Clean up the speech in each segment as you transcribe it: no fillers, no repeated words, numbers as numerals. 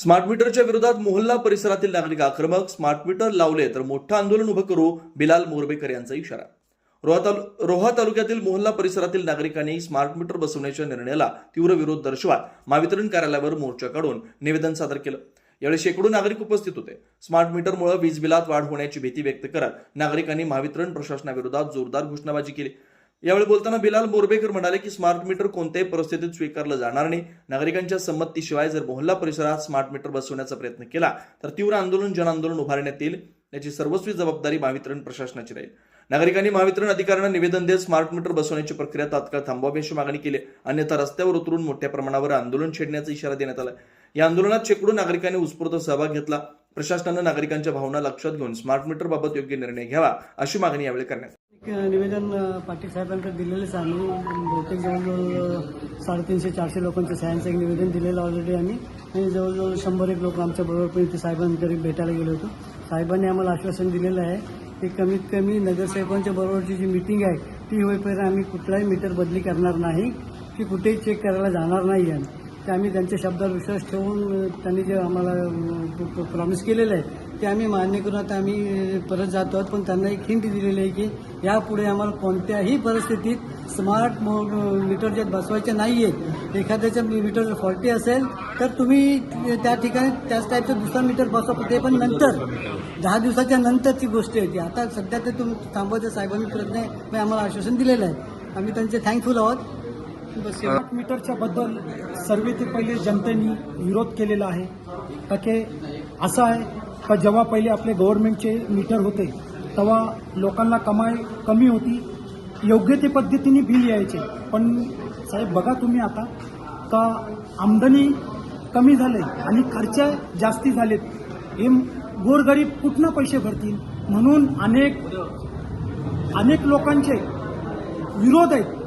Smart मीटरच्या विरोधात मोहल्ला परिसरातील नागरिक आक्रमक. स्मार्ट मीटर लावले तर मोठं आंदोलन उभं करू, बिलाल मोरबेकर यांचा इशारा. रोहा तालुक्यातील मोहल्ला परिसरातील नागरिकांनी स्मार्ट मीटर बसवण्याच्या निर्णयाला तीव्र विरोध दर्शवत महावितरण कार्यालयावर मोर्चा काढून निवेदन सादर केलं. यावेळी शेकडो नागरिक उपस्थित होते. स्मार्ट मीटरमुळे वीज बिलात वाढ होण्याची भीती व्यक्त करत नागरिकांनी महावितरण प्रशासनाविरोधात जोरदार घोषणाबाजी केली. यावेळी बोलताना बिलाल मोरबेकर म्हणाले की स्मार्ट मीटर कोणत्याही परिस्थितीत स्वीकारलं जाणार नाही. नागरिकांच्या संमतीशिवाय जर मोहल्ला परिसरात स्मार्ट मीटर बसवण्याचा प्रयत्न केला तर तीव्र आंदोलन जनआंदोलन उभारण्यात येईल. याची सर्वस्वी जबाबदारी महावितरण प्रशासनाची राहील. नागरिकांनी महावितरण अधिकाऱ्यांना निवेदन देत स्मार्ट मीटर बसवण्याची प्रक्रिया तात्काळ थांबवावी अशी मागणी केली. अन्यथा रस्त्यावर उतरून मोठ्या प्रमाणावर आंदोलन छेडण्याचा इशारा देण्यात आला. या आंदोलनात शेकडो नागरिकांनी उत्स्फूर्त सहभाग घेतला. प्रशासनानं नागरिकांच्या भावना लक्षात घेऊन स्मार्ट मीटर बाबत योग्य निर्णय घ्यावा अशी मागणी यावेळी करण्यात आली. निवेदन पाटील साहेबांकडे दिलेलेच आम्ही बहुतेक जवळजवळ 350-400 लोकांच्या सह्यांचं एक निवेदन दिलेलं ऑलरेडी आम्ही. आणि जवळजवळ 100 लोक आमच्या बरोबर पण इथे साहेबांकडे भेटायला गेलो होतो. साहेबांनी आम्हाला आश्वासन दिलेलं आहे की कमीत कमी नगरसेवकांच्या बरोबरची जी मीटिंग आहे ती होईपर्यंत आम्ही कुठलाही मीटर बदली करणार नाही, की कुठेही चेक करायला जाणार नाही आहे. ते आम्ही त्यांच्या शब्दावर विश्वास ठेवून त्यांनी जे आम्हाला प्रॉमिस केलेलं आहे ते आम्ही मान्य करून आता आम्ही परत जातो आहोत. पण त्यांना एक हिंट दिलेली आहे की यापुढे आम्हाला कोणत्याही परिस्थितीत स्मार्ट मीटर जे बसवायचे नाही आहेत. एखाद्याच्या मीटर जर फॉल्टी असेल तर तुम्ही त्या ठिकाणी त्याच टाईपचं दुसरा मीटर बसवा, ते पण नंतर 10 दिवसाच्या नंतरची गोष्ट आहे ती. आता सध्या ते तुम्ही थांबवायचं साहेबांनी प्रयत्न आम्हाला आश्वासन दिलेलं आहे. आम्ही त्यांचे थँकफुल आहोत. स्मार्ट मीटरच्या बद्दल सर्व ते पहिले जनतेने विरोध केलेला आहे. ताके असं आहे का जेव्हा पहिले आपले गव्हर्नमेंटचे मीटर होते तेव्हा लोकांना कमाई कमी होती, योग्य ते पद्धतीने बिल यायचे. पण साहेब बघा तुम्ही आता का आमदनी कमी झाले आणि खर्च जास्ती झालेत. हे गोरगरीब कुठनं पैसे भरतील म्हणून अनेक लोकांचे विरोध आहेत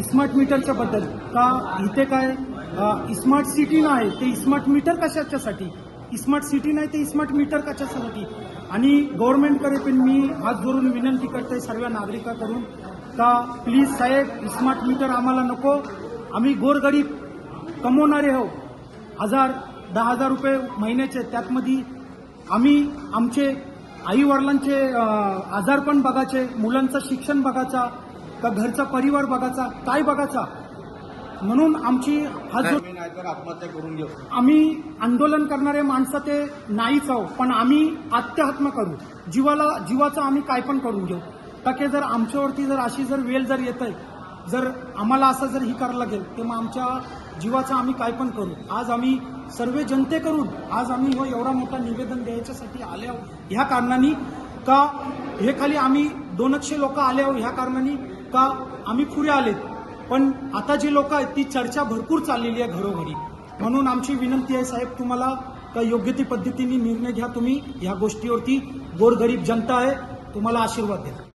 स्मार्ट मीटरच्या बद्दल. का इथे काय स्मार्ट सिटी नाही ते स्मार्ट मीटर कशाच्यासाठी, स्मार्ट सिटी नाही ते स्मार्ट मीटर कशासाठी. आणि गव्हर्नमेंटकडे पण मी हात जोडून विनंती करते सर्व नागरिकांकडून का प्लीज साहेब स्मार्ट मीटर आम्हाला नको. आम्ही गोरगरीब कमवणारे हो, 1000 रुपये महिन्याचे. त्यातमध्ये आम्ही आमचे आईवडिलांचे आजारपण बघायचे, मुलांचं शिक्षण बघायचा, का घरचा परिवार बघायचा, काय बघायचा. म्हणून आमची आत्महत्या करून घेऊ. आम्ही आंदोलन करणारे माणसं ते नाहीच आहो, पण आम्ही आत्महत्या करू. जीवाचं आम्ही काय पण करून घेऊ. ताके जर आमच्यावरती जर अशी जर वेळ जर येत आहे, जर आम्हाला असं जर ही करायला लागेल तर मग आमच्या जीवाचं आम्ही काय पण करू. आज आम्ही सर्व जनते करून आज आम्ही एवढा मोठा निवेदन द्यायच्यासाठी आले आहोत. ह्या कारणाने का हे खाली आम्ही 200 लोक आले आहोत ह्या कारणाने का आम्ही पुढे आलेत. पण आता जे लोक आहेत ती चर्चा भरपूर चाललेली आहे घरोघरी. म्हणून आमची विनंती आहे साहेब तुम्हाला का योग्य ती पद्धतीने निर्णय घ्या. तुम्ही ह्या गोष्टीवरती गोरगरीब जनता आहे, तुम्हाला आशीर्वाद द्या.